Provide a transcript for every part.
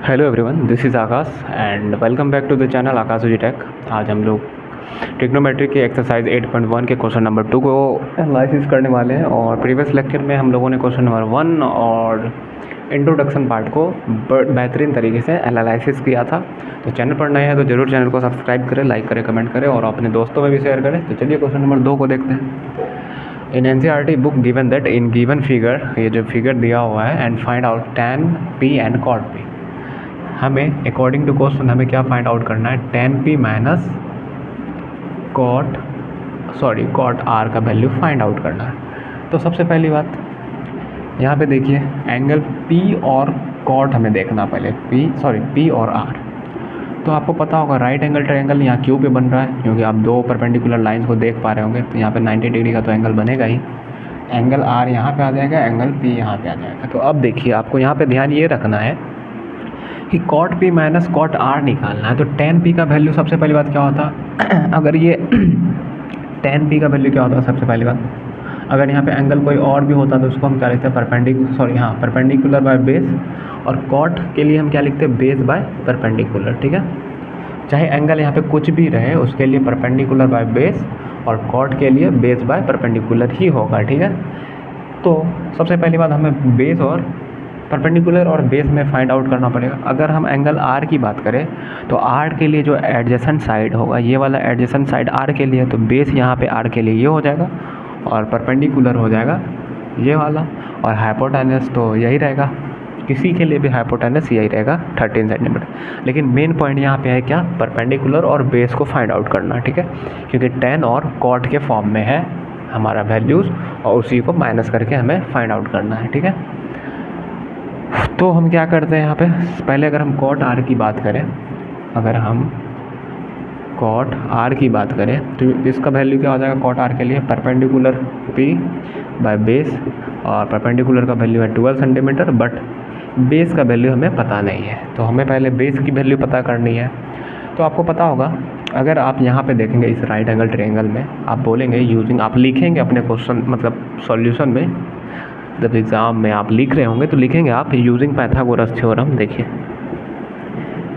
Hello everyone, this is Akash and welcome back to the channel Akash G Tech. आज हम लोग trigonometry के exercise 8.1 के क्वेश्चन नंबर 2 को एनालिसिस करने वाले हैं। और प्रीवियस लेक्चर में हम लोगों ने क्वेश्चन नंबर 1 और इंट्रोडक्शन पार्ट को बेहतरीन तरीके से एनालिसिस किया था। तो चैनल पर नए हैं तो ज़रूर चैनल को सब्सक्राइब करें, लाइक करें, कमेंट करें और अपने दोस्तों में भी शेयर करें। तो चलिए क्वेश्चन नंबर 2 को देखते हैं। इन NCERT book given that in given figure, ये जो फिगर दिया हुआ है, and find out tan p and cot p। हमें अकॉर्डिंग टू क्वेश्चन हमें क्या फाइंड आउट करना है, tan p minus cot r का वैल्यू फाइंड आउट करना है। तो सबसे पहली बात यहाँ पे देखिए, एंगल p और cot हमें देखना पहले, p और r। तो आपको पता होगा राइट एंगल ट्रायंगल यहाँ क्यू पे बन रहा है, क्योंकि आप दो परपेंडिकुलर लाइंस को देख पा रहे होंगे। तो यहाँ पे 90 डिग्री का तो एंगल बनेगा ही। एंगल r यहाँ पे आ जाएगा, एंगल p यहाँ पे आ जाएगा। तो अब देखिए, आपको यहाँ पे ध्यान ये रखना है कि cot p minus cot r निकालना है। तो tan p का वैल्यू सबसे पहली बात क्या होता अगर ये tan p का वैल्यू क्या होता है सबसे पहली बात, अगर यहाँ पे एंगल कोई और भी होता तो उसको हम क्या लिखते हैं, परपेंडिकुलर बाय बेस। और cot के लिए हम क्या लिखते हैं, बेस बाय परपेंडिकुलर। ठीक है, चाहे एंगल यहाँ पे कुछ भी रहे उसके लिए परपेंडिकुलर बाय बेस, और cot के लिए बेस बाय परपेंडिकुलर ही होगा। ठीक है, तो सबसे पहली बात हमें बेस और परपेंडिकुलर और बेस में फाइंड आउट करना पड़ेगा। अगर हम एंगल r की बात करें तो r के लिए जो एडजेसेंट साइड होगा, ये वाला एडजेसेंट साइड r के लिए, तो बेस यहाँ पे r के लिए ये हो जाएगा और परपेंडिकुलर हो जाएगा ये वाला। और हाइपोटेनस तो यही रहेगा, किसी के लिए भी हाइपोटेनस यही रहेगा 13 सेंटीमीटर। लेकिन मेन पॉइंट यहाँ पे है क्या, परपेंडिकुलर और बेस को फाइंड आउट करना। ठीक है, क्योंकि tan और cot के फॉर्म में है हमारा वैल्यूज़, और उसी को माइनस करके हमें फाइंड आउट करना है। ठीक है, तो हम क्या करते हैं यहाँ पे, पहले अगर हम cot r की बात करें, तो इसका वैल्यू क्या हो जाएगा cot r के लिए, परपेंडिकुलर p बाय बेस, और परपेंडिकुलर का वैल्यू है 12 सेंटीमीटर, बट बेस का वैल्यू हमें पता नहीं है। तो हमें पहले बेस की वैल्यू पता करनी है। तो आपको पता होगा, अगर आप यहाँ पे देखेंगे इस राइट एंगल ट्रायंगल में, आप बोलेंगे यूजिंग, आप लिखेंगे अपने क्वेश्चन मतलब सॉल्यूशन में, जब एग्ज़ाम में आप लिख रहे होंगे तो लिखेंगे आप यूजिंग पाइथागोरस थ्योरम। देखिए,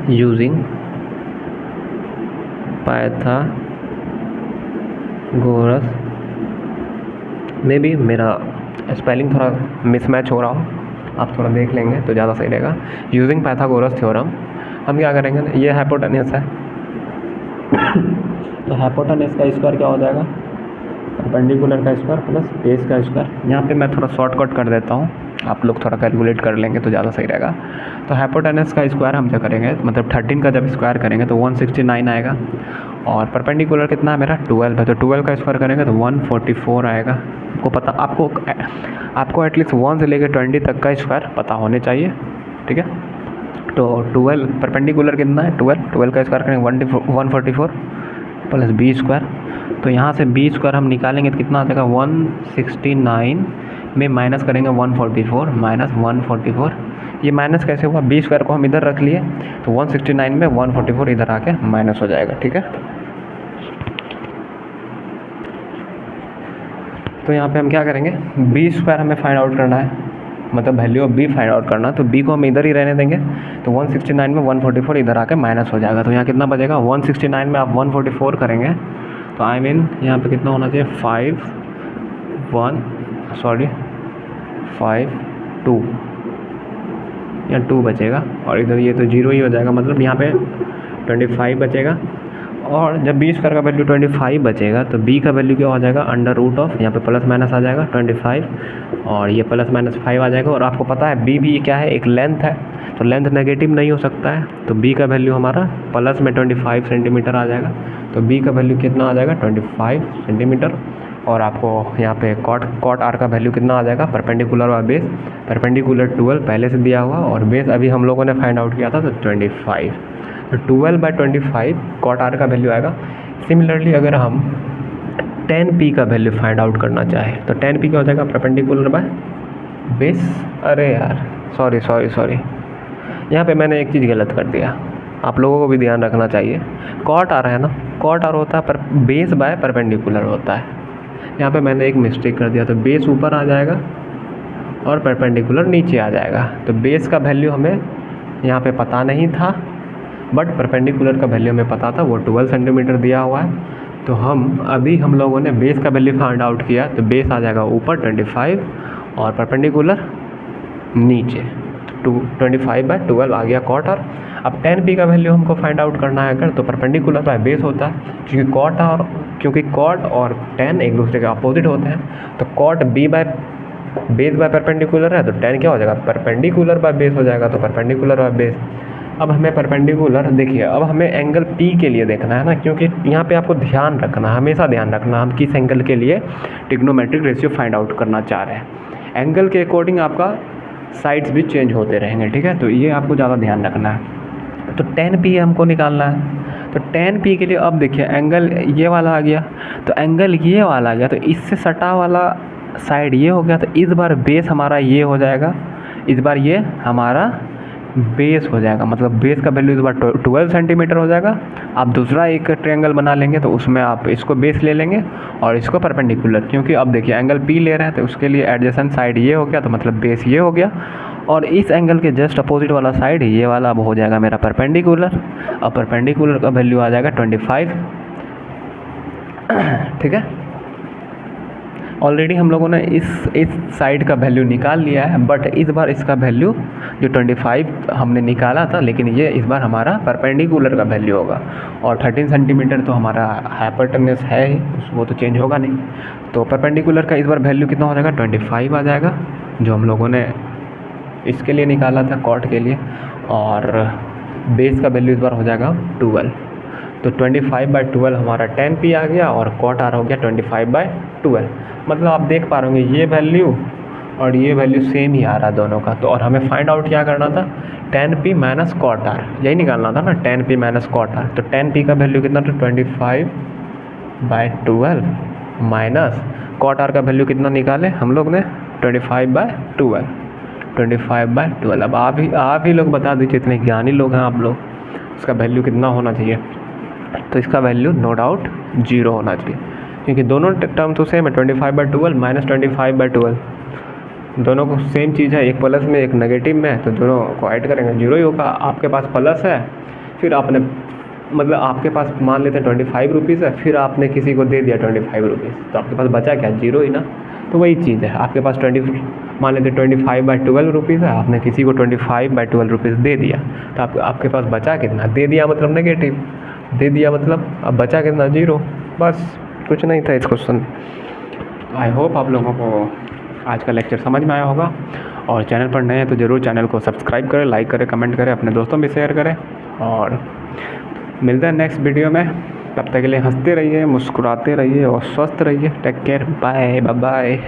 यूजिंग पाइथागोरस, मे बी मेरा स्पेलिंग थोड़ा मिसमैच हो रहा हो, आप थोड़ा देख लेंगे तो ज़्यादा सही रहेगा। यूजिंग पाइथागोरस थ्योरम हम क्या करेंगे, ये हाइपोटेनस है तो हाइपोटेनस का स्क्वायर क्या हो जाएगा, परपेंडिकुलर का स्क्वायर प्लस बेस का स्क्वायर। यहाँ पे मैं थोड़ा शॉर्टकट कर देता हूँ, आप लोग थोड़ा कैलकुलेट कर लेंगे तो ज़्यादा सही रहेगा। तो हाइपोटेनस का स्क्वायर हम जो करेंगे, मतलब 13 का जब स्क्वायर करेंगे तो 169 आएगा, और परपेंडिकुलर कितना है मेरा 12 है, तो 12 का स्क्वायर करेंगे तो 144 आएगा। आपको पता, आपको एटलीस्ट 1 से लेकर 20 तक का स्क्वायर पता होने चाहिए। ठीक है, तो 12 परपेंडिकुलर कितना है 12 का स्क्वायर करेंगे 144 प्लस बी स्क्वायर। तो यहाँ से बी स्क्वायर हम निकालेंगे तो कितना आ जाएगा, 169 में माइनस करेंगे 144 माइनस 144। ये माइनस कैसे हुआ, बी स्क्वायर को हम इधर रख लिए तो 169 में 144 इधर आके माइनस हो जाएगा। ठीक है, तो यहाँ पे हम क्या करेंगे, बी स्क्वायर हमें फाइंड आउट करना है, मतलब value of B find out करना। तो बी को हम इधर ही रहने देंगे, तो 169 में 144 इधर आके माइनस हो जाएगा। तो यहाँ कितना बचेगा, 169 में आप 144 करेंगे तो आई मीन यहाँ पे कितना होना चाहिए, 52 या 2 बचेगा, और इधर ये तो 0 ही हो जाएगा, मतलब यहाँ पे 25 बचेगा। और जब बी स्क्वायर का वैल्यू 25 बचेगा तो बी का वैल्यू क्या हो जाएगा, अंडर रूट ऑफ, यहाँ पे प्लस माइनस आ जाएगा 25, और ये प्लस माइनस 5 आ जाएगा। और आपको पता है बी भी क्या है, एक लेंथ है, तो लेंथ नेगेटिव नहीं हो सकता है, तो बी का वैल्यू हमारा प्लस में 25 सेंटीमीटर आ जाएगा। तो बी का वैल्यू कितना आ जाएगा, 25 सेंटीमीटर। और आपको यहाँ पे cot r का वैल्यू कितना आ जाएगा, परपेंडिकुलर और बेस, परपेंडिकुलर 12 पहले से दिया हुआ, और बेस अभी हम लोगों ने फाइंड आउट किया था तो 25। तो 12/25 cot r का वैल्यू आएगा। सिमिलरली अगर हम tan p का वैल्यू फाइंड आउट करना चाहें तो tan p क्या हो जाएगा, परपेंडिकुलर बाय बेस। अरे यार सॉरी, यहाँ पे मैंने एक चीज़ गलत कर दिया, आप लोगों को भी ध्यान रखना चाहिए। cot r है ना, cot r होता है पर बेस बाय परपेंडिकुलर होता है, यहाँ पे मैंने एक मिस्टेक कर दिया। तो बेस ऊपर आ जाएगा और परपेंडिकुलर नीचे आ जाएगा। तो बेस का वैल्यू हमें यहाँ पे पता नहीं था, बट परपेंडिकुलर का वैल्यू हमें पता था, वो 12 सेंटीमीटर दिया हुआ है। तो हम लोगों ने बेस का वैल्यू फाइंड आउट किया, तो बेस आ जाएगा ऊपर 25 और परपेंडिकुलर नीचे, तो 25/12 आ गया कॉट आर। अब tan p का वैल्यू हमको फाइंड आउट करना है अगर, तो परपेंडिकुलर बाय बेस होता है, क्योंकि कॉट और tan एक दूसरे के अपोजिट होते हैं। तो cot b by base by perpendicular है, तो tan क्या हो जाएगा, परपेंडिकुलर बाय बेस हो जाएगा, तो परपेंडिकुलर बाय बेस। अब हमें परपेंडिकुलर देखिए, अब हमें एंगल P के लिए देखना है ना, क्योंकि यहाँ पे आपको ध्यान रखना, हमेशा ध्यान रखना हम किस एंगल के लिए ट्रिग्नोमेट्रिक रेशियो फाइंड आउट करना चाह रहे हैं। एंगल के अकॉर्डिंग आपका साइड्स भी चेंज होते रहेंगे, ठीक है, तो ये आपको ज़्यादा ध्यान रखना है। तो tan P हमको निकालना है, तो tan P के लिए अब देखिए एंगल ये वाला आ गया, तो एंगल ये वाला आ गया, तो इससे सटा वाला साइड ये हो गया, तो इस बार बेस हमारा ये हो जाएगा, इस बार ये हमारा बेस हो जाएगा, मतलब बेस का वैल्यू इस बार 12 सेंटीमीटर हो जाएगा। आप दूसरा एक ट्रायंगल बना लेंगे, तो उसमें आप इसको बेस ले लेंगे और इसको परपेंडिकुलर, क्योंकि अब देखिए एंगल P ले रहे हैं, तो उसके लिए एडजेसेंट साइड ये हो गया, तो मतलब बेस ये हो गया, और इस एंगल के जस्ट अपोजिट वाला साइड ये वाला अब हो जाएगा मेरा परपेंडिकुलर, और परपेंडिकुलर का वैल्यू आ जाएगा 25, ठीक है। ऑलरेडी हम लोगों ने इस साइड का वैल्यू निकाल लिया है, बट इस बार इसका वैल्यू जो 25 हमने निकाला था, लेकिन ये इस बार हमारा परपेंडिकुलर का वैल्यू होगा, और 13 सेंटीमीटर तो हमारा हाइपोटेनस है ही, वो तो चेंज होगा नहीं। तो परपेंडिकुलर का इस बार वैल्यू कितना हो जाएगा, 25 आ जाएगा, जो हम लोगों ने इसके लिए निकाला था कॉट के लिए, और बेस का वैल्यू इस बार हो जाएगा 12। तो 25/12 हमारा tan P आ गया, और कॉट आर हो गया 25/12। मतलब आप देख पा रहे होंगे ये वैल्यू और ये वैल्यू सेम ही आ रहा है दोनों का। तो और हमें फाइंड आउट क्या करना था, tan P minus cot R, यही निकालना था ना, tan P minus cot R. तो tan P का वैल्यू कितना था, 25/12 माइनस कॉट आर का वैल्यू कितना निकाले हम लोग ने, 25/12। अब आप ही लोग बता दीजिए, इतने ज्ञानी लोग हैं आप लोग, इसका वैल्यू कितना होना चाहिए। तो इसका वैल्यू नो डाउट 0 होना चाहिए, क्योंकि दोनों टर्म तो सेम है, 25/12 माइनस 25/12 दोनों को सेम चीज़ है, एक प्लस में एक नेगेटिव में, तो दोनों को ऐड करेंगे 0 ही होगा। आपके पास प्लस है, फिर आपने मतलब आपके पास मान लेते हैं 25 रुपीज़ है, फिर आपने किसी को दे दिया 25 रुपीज़, तो आपके पास बचा क्या, 0 ही ना। तो वही चीज़ है, आपके पास मान लेते 25/12 रुपीज़ है, आपने किसी को 25/12 रुपीज़ दे दिया, तो आपके पास बचा कितना, दे दिया मतलब नेगेटिव, दे दिया मतलब अब बचा कितना, 0। बस कुछ नहीं था इस क्वेश्चन। आई होप आप लोगों को आज का लेक्चर समझ में आया होगा, और चैनल पर नए हैं तो ज़रूर चैनल को सब्सक्राइब करें, लाइक करें, कमेंट करें, अपने दोस्तों में शेयर करें, और मिलते हैं नेक्स्ट वीडियो में। तब तक के लिए हंसते रहिए, मुस्कुराते रहिए और स्वस्थ रहिए। Take care, bye bye.